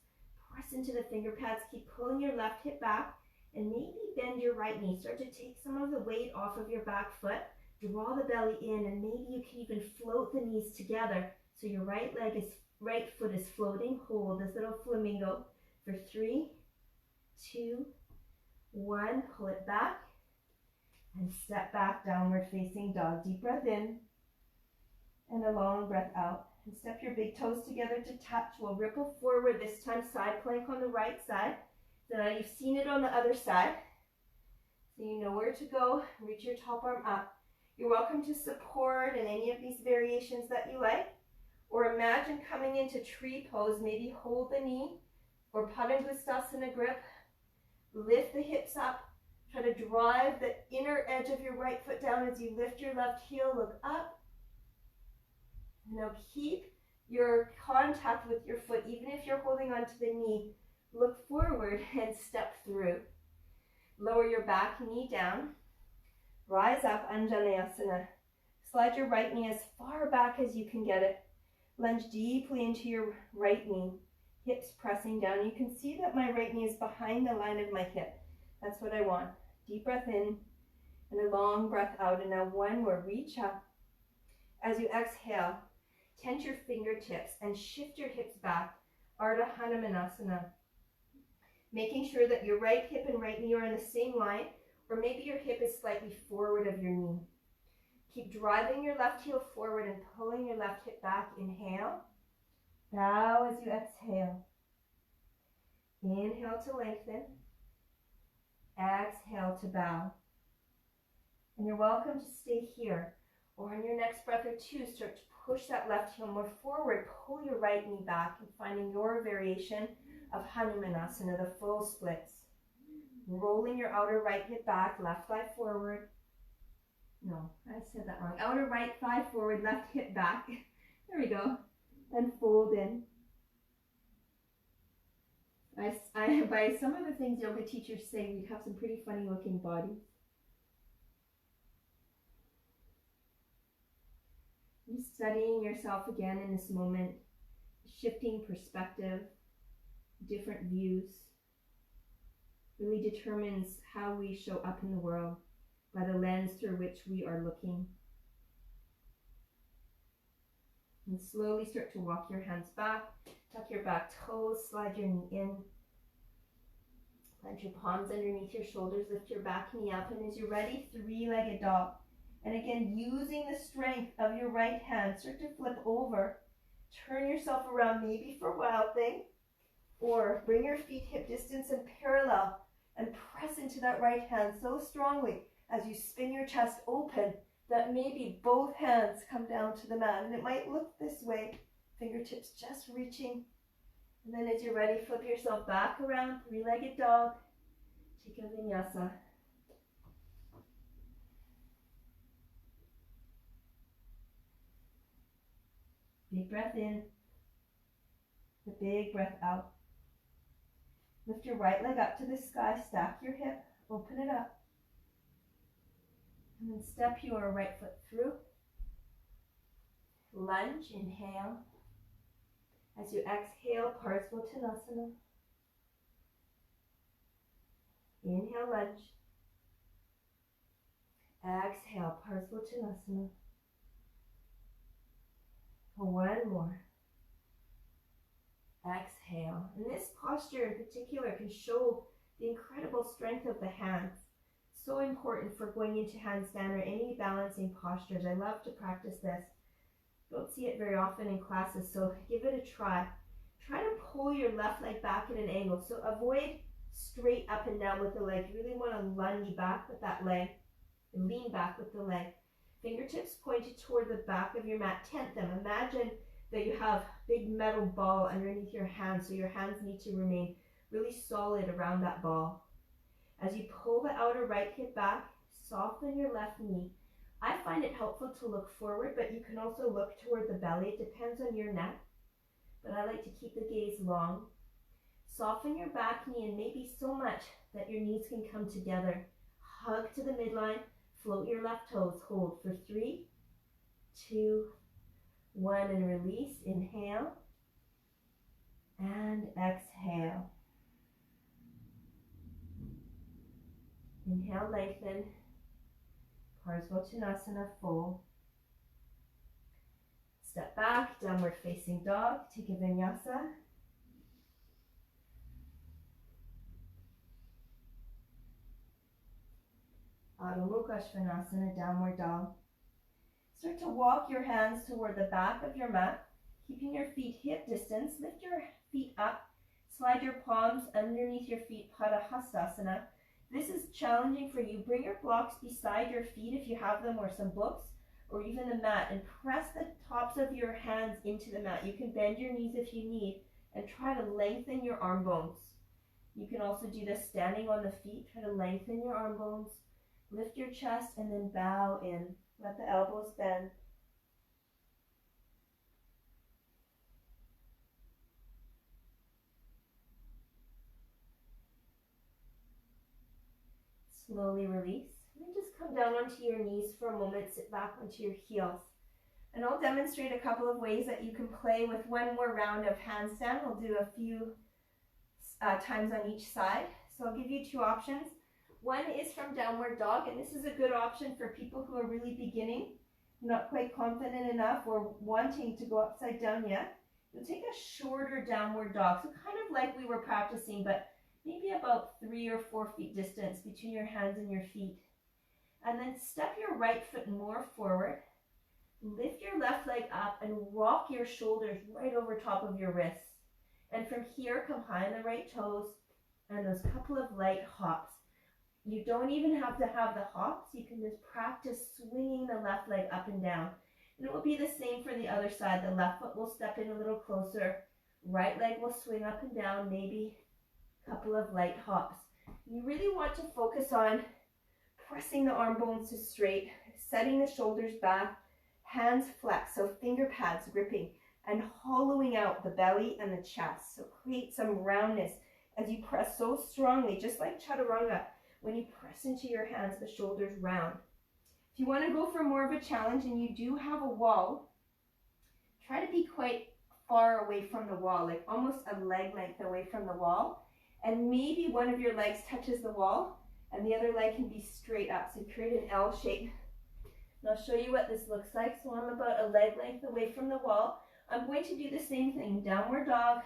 Press into the finger pads, keep pulling your left hip back, and maybe bend your right knee. Start to take some of the weight off of your back foot. Draw the belly in, and maybe you can even float the knees together. So your right foot is floating. Hold this little flamingo for 3, 2, 1. Pull it back. And step back, downward facing dog. Deep breath in and a long breath out. And step your big toes together to touch. We'll ripple forward, this time side plank on the right side. So now you've seen it on the other side. So you know where to go. Reach your top arm up. You're welcome to support in any of these variations that you like. Or imagine coming into tree pose. Maybe hold the knee or Padangustasana grip. Lift the hips up. Try to drive the inner edge of your right foot down as you lift your left heel, look up. Now keep your contact with your foot, even if you're holding onto the knee. Look forward and step through. Lower your back knee down. Rise up, Anjaneyasana. Slide your right knee as far back as you can get it. Lunge deeply into your right knee. Hips pressing down. You can see that my right knee is behind the line of my hip. That's what I want. Deep breath in and a long breath out. And now one more. Reach up. As you exhale, tense your fingertips and shift your hips back, Ardha Hanumanasana. Making sure that your right hip and right knee are in the same line, or maybe your hip is slightly forward of your knee. Keep driving your left heel forward and pulling your left hip back. Inhale. Bow as you exhale. Inhale to lengthen. Exhale to bow. And you're welcome to stay here. Or on your next breath or two, start to push that left heel more forward. Pull your right knee back and finding your variation of Hanumanasana, the full splits. Rolling your outer right hip back, left thigh forward. No, I said that wrong. Outer right thigh forward, left hip back. There we go. And fold in. By some of the things yoga teachers say, we have some pretty funny looking bodies. Just studying yourself again in this moment, shifting perspective, different views, really determines how we show up in the world by the lens through which we are looking. And slowly start to walk your hands back, tuck your back toes, slide your knee in. Plant your palms underneath your shoulders, lift your back knee up, and as you're ready, three-legged dog. And again, using the strength of your right hand, start to flip over. Turn yourself around, maybe for Wild Thing, or bring your feet hip distance and parallel, and press into that right hand so strongly as you spin your chest open that maybe both hands come down to the mat. And it might look this way, fingertips just reaching. And then as you're ready, flip yourself back around, three-legged dog, take a vinyasa. Big breath in, a big breath out. Lift your right leg up to the sky, stack your hip, open it up. And then step your right foot through. Lunge, inhale. As you exhale, Parsvottanasana. Inhale, lunge. Exhale, Parsvottanasana. One more. Exhale. And this posture in particular can show the incredible strength of the hands. So important for going into handstand or any balancing postures. I love to practice this. Don't see it very often in classes, so give it a try. Try to pull your left leg back at an angle. So avoid straight up and down with the leg. You really want to lunge back with that leg and lean back with the leg. Fingertips pointed toward the back of your mat. Tent them. Imagine that you have a big metal ball underneath your hands, so your hands need to remain really solid around that ball. As you pull the outer right hip back, soften your left knee. I find it helpful to look forward, but you can also look toward the belly. It depends on your neck, but I like to keep the gaze long. Soften your back knee, and maybe so much that your knees can come together. Hug to the midline. Float your left toes. Hold for 3, 2, 1, and release. Inhale and exhale. Inhale, lengthen. Parsvottanasana, fold. Step back, downward facing dog. Take a vinyasa. Adho Mukha Svanasana, downward dog. Start to walk your hands toward the back of your mat, keeping your feet hip distance. Lift your feet up, slide your palms underneath your feet, Padahastasana. This is challenging for you. Bring your blocks beside your feet if you have them, or some books, or even the mat, and press the tops of your hands into the mat. You can bend your knees if you need, and try to lengthen your arm bones. You can also do this standing on the feet. Try to lengthen your arm bones. Lift your chest and then bow in. Let the elbows bend. Slowly release. And then just come down onto your knees for a moment. Sit back onto your heels. And I'll demonstrate a couple of ways that you can play with one more round of handstand. We'll do a few times on each side. So I'll give you 2 options. One is from downward dog, and this is a good option for people who are really beginning. not quite confident enough or wanting to go upside down yet, you'll take a shorter downward dog. So kind of like we were practicing, but maybe about 3 or 4 feet distance between your hands and your feet. And then step your right foot more forward. Lift your left leg up and rock your shoulders right over top of your wrists. And from here, come high on the right toes and those couple of light hops. You don't even have to have the hops. You can just practice swinging the left leg up and down. And it will be the same for the other side. The left foot will step in a little closer. Right leg will swing up and down, maybe a couple of light hops. You really want to focus on pressing the arm bones to straight, setting the shoulders back, hands flexed, so finger pads gripping, and hollowing out the belly and the chest. So create some roundness as you press so strongly, just like chaturanga. When you press into your hands, the shoulders round. If you want to go for more of a challenge and you do have a wall, try to be quite far away from the wall, like almost a leg length away from the wall. And maybe one of your legs touches the wall and the other leg can be straight up. So create an L shape. And I'll show you what this looks like. So I'm about a leg length away from the wall. I'm going to do the same thing, downward dog.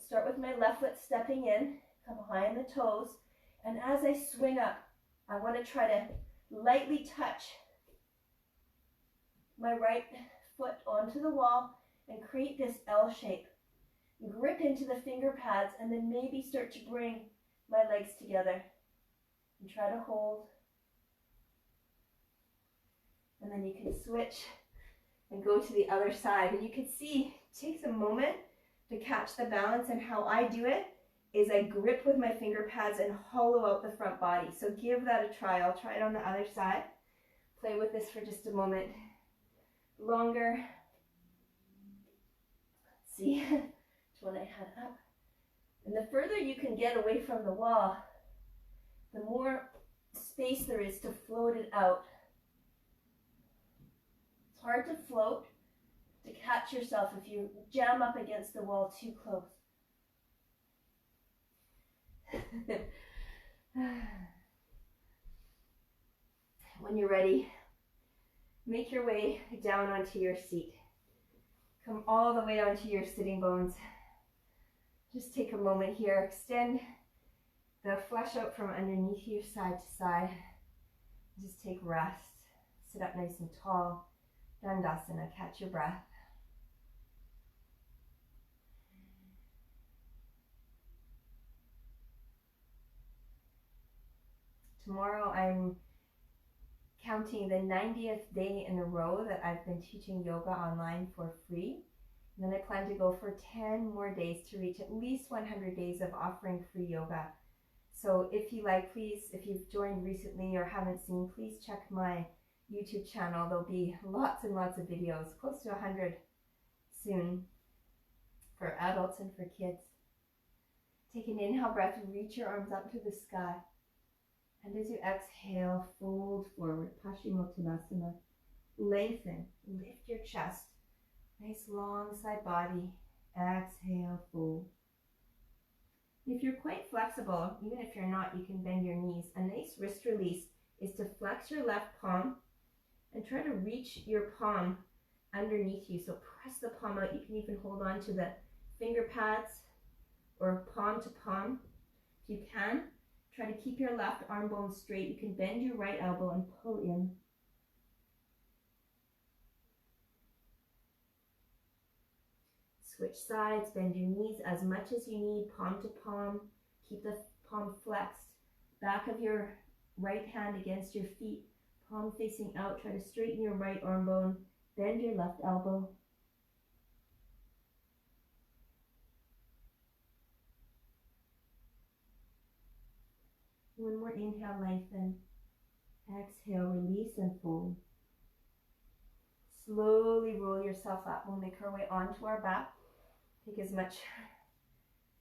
Start with my left foot stepping in, come high on the toes. And as I swing up, I want to try to lightly touch my right foot onto the wall and create this L shape. Grip into the finger pads and then maybe start to bring my legs together and try to hold. And then you can switch and go to the other side. And you can see it takes a moment to catch the balance, and how I do it is I grip with my finger pads and hollow out the front body. So give that a try. I'll try it on the other side. Play with this for just a moment longer. Let's see, which one I had up. And the further you can get away from the wall, the more space there is to float it out. It's hard to float, to catch yourself if you jam up against the wall too close. When you're ready, make your way down onto your seat. Come all the way onto your sitting bones. Just take a moment here. Extend the flesh out from underneath you side to side. Just take rest. Sit up nice and tall. Dandasana, catch your breath. Tomorrow I'm counting the 90th day in a row that I've been teaching yoga online for free. And then I plan to go for 10 more days to reach at least 100 days of offering free yoga. So if you like, please, if you've joined recently or haven't seen, please check my YouTube channel. There'll be lots and lots of videos, close to 100 soon, for adults and for kids. Take an inhale breath, reach your arms up to the sky. And as you exhale, fold forward, Paschimottanasana. Lengthen, lift your chest. Nice long side body. Exhale, fold. If you're quite flexible, even if you're not, you can bend your knees. A nice wrist release is to flex your left palm and try to reach your palm underneath you. So press the palm out. You can even hold on to the finger pads or palm to palm. If you can, try to keep your left arm bone straight. You can bend your right elbow and pull in. Switch sides, bend your knees as much as you need, palm to palm. Keep the palm flexed. Back of your right hand against your feet, palm facing out. Try to straighten your right arm bone. Bend your left elbow. One more inhale, lengthen. Exhale, release and fold. Slowly roll yourself up. We'll make our way onto our back. Take as much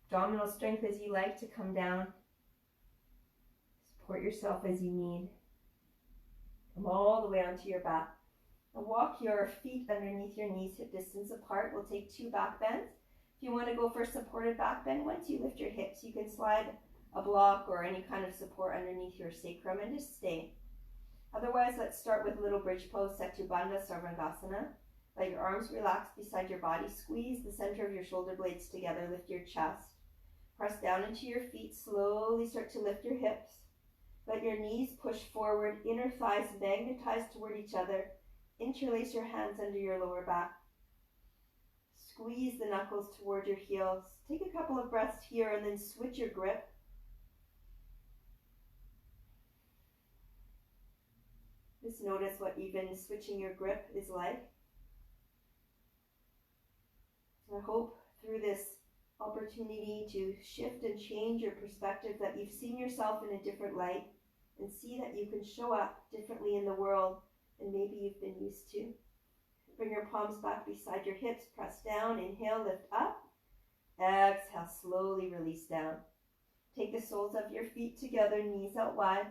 abdominal strength as you like to come down. Support yourself as you need. Come all the way onto your back. Now walk your feet underneath your knees, hip distance apart. We'll take 2 back bends. If you want to go for a supported back bend, once you lift your hips, you can slide a block or any kind of support underneath your sacrum and just stay. Otherwise, Otherwise, let's start with little bridge pose, Setubandha Sarvangasana. Let your arms relax beside your body. Squeeze the center of your shoulder blades together. Lift your chest. Press down into your feet. Slowly start to lift your hips. Let your knees push forward. Inner thighs magnetize toward each other. Interlace your hands under your lower back. Squeeze the knuckles toward your heels. Take a couple of breaths here and then switch your grip. Just notice what even switching your grip is like. I hope through this opportunity to shift and change your perspective that you've seen yourself in a different light and see that you can show up differently in the world than maybe you've been used to. Bring your palms back beside your hips, press down, inhale, lift up. Exhale, slowly release down. Take the soles of your feet together, knees out wide.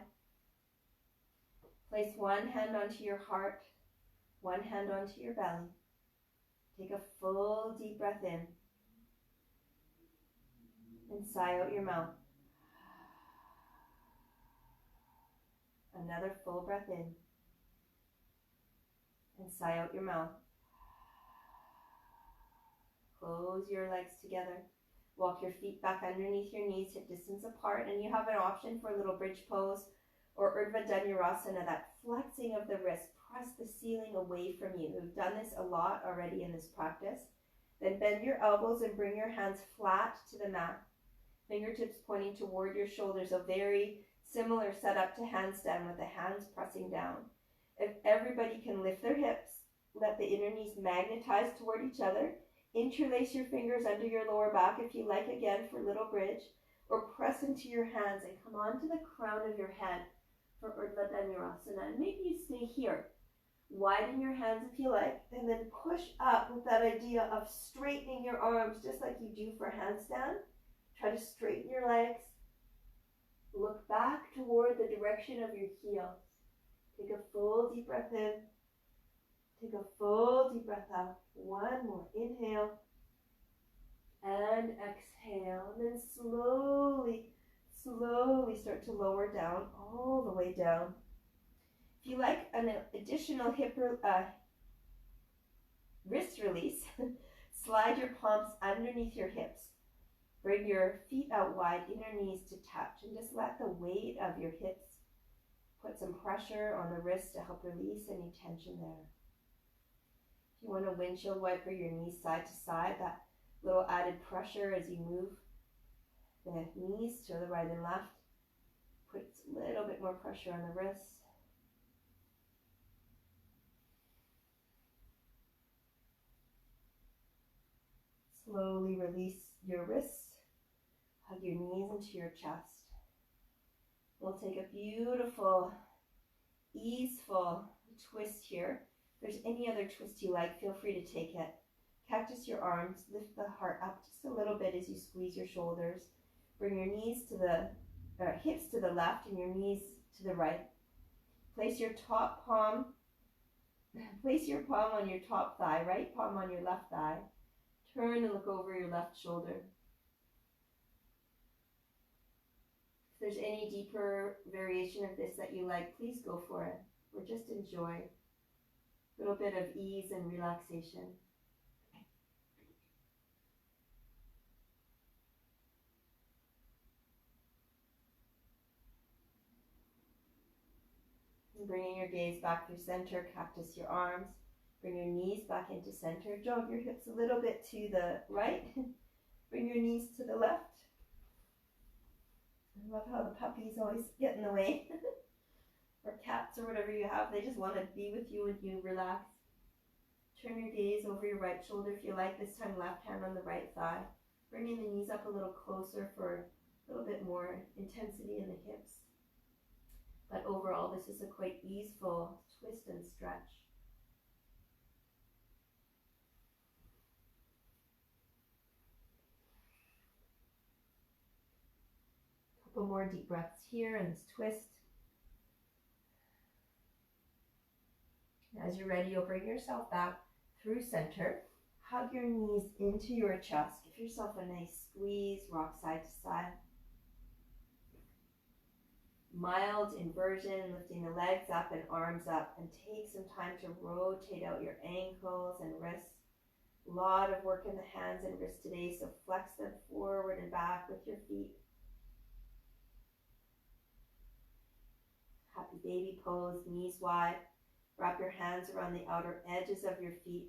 Place one hand onto your heart, one hand onto your belly. Take a full deep breath in and sigh out your mouth. Another full breath in and sigh out your mouth. Close your legs together. Walk your feet back underneath your knees, hip distance apart, and you have an option for a little bridge pose or Urdhva Dhanurasana, that flexing of the wrist. Press the ceiling away from you. We've done this a lot already in this practice. Then bend your elbows and bring your hands flat to the mat. Fingertips pointing toward your shoulders. A very similar setup to handstand with the hands pressing down. If everybody can lift their hips, let the inner knees magnetize toward each other. Interlace your fingers under your lower back if you like, again for little bridge. Or press into your hands and come onto the crown of your head for Urdhva Dhanurasana. And maybe you stay here. Widen your hands if you like, and then push up with that idea of straightening your arms just like you do for handstand. Try to straighten your legs. Look back toward the direction of your heels. Take a full deep breath in. Take a full deep breath out. One more. Inhale and exhale. And then slowly start to lower down, all the way down. If you like an additional wrist release, slide your palms underneath your hips. Bring your feet out wide, inner knees to touch, and just let the weight of your hips put some pressure on the wrist to help release any tension there. If you want to windshield wiper your knees side to side, that little added pressure as you move the knees to the right and left puts a little bit more pressure on the wrists. Slowly release your wrists. Hug your knees into your chest. We'll take a beautiful, easeful twist here. If there's any other twist you like, feel free to take it. Cactus your arms. Lift the heart up just a little bit as you squeeze your shoulders. Bring your knees to the hips to the left and your knees to the right. Place your palm on your top thigh, right palm on your left thigh. Turn and look over your left shoulder. If there's any deeper variation of this that you like, please go for it, or just enjoy a little bit of ease and relaxation. And bringing your gaze back through center, cactus your arms. Bring your knees back into center. Jog your hips a little bit to the right. Bring your knees to the left. I love how the puppies always get in the way. Or cats or whatever you have. They just want to be with you when you relax. Turn your gaze over your right shoulder if you like. This time left hand on the right thigh. Bringing the knees up a little closer for a little bit more intensity in the hips. But overall, this is a quite easeful twist and stretch. Couple more deep breaths here in this twist. As you're ready, you'll bring yourself back through center. Hug your knees into your chest. Give yourself a nice squeeze, rock side to side. mild inversion, lifting the legs up and arms up, and take some time to rotate out your ankles and wrists. A lot of work in the hands and wrists today, so flex them forward and back with your feet. Happy baby pose, knees wide. Wrap your hands around the outer edges of your feet.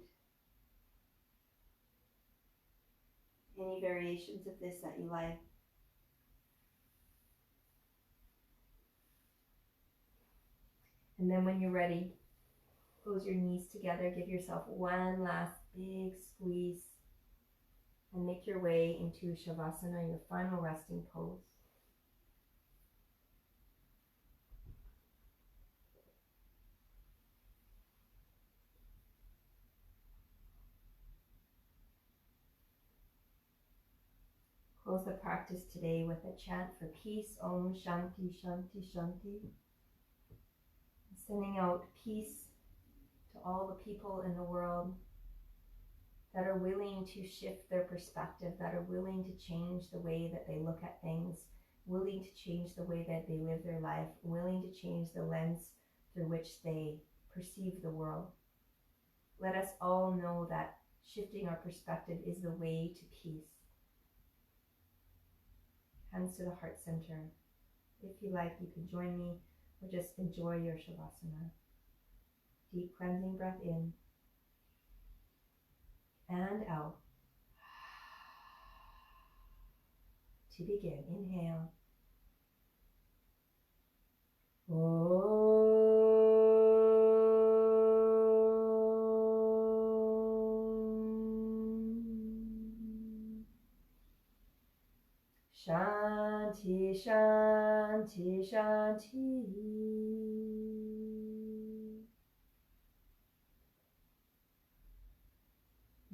Any variations of this that you like. And then when you're ready, close your knees together, give yourself one last big squeeze, and make your way into Shavasana, your final resting pose. Close the practice today with a chant for peace, Om Shanti Shanti Shanti. Sending out peace to all the people in the world that are willing to shift their perspective, that are willing to change the way that they look at things, willing to change the way that they live their life, willing to change the lens through which they perceive the world. Let us all know that shifting our perspective is the way to peace. Hands to the heart center. If you like, you can join me or just enjoy your Shavasana. Deep cleansing breath in and out. To begin, inhale. Shanti, Shanti, Shanti.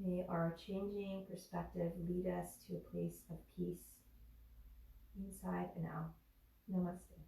May our changing perspective lead us to a place of peace inside and out. Namaste.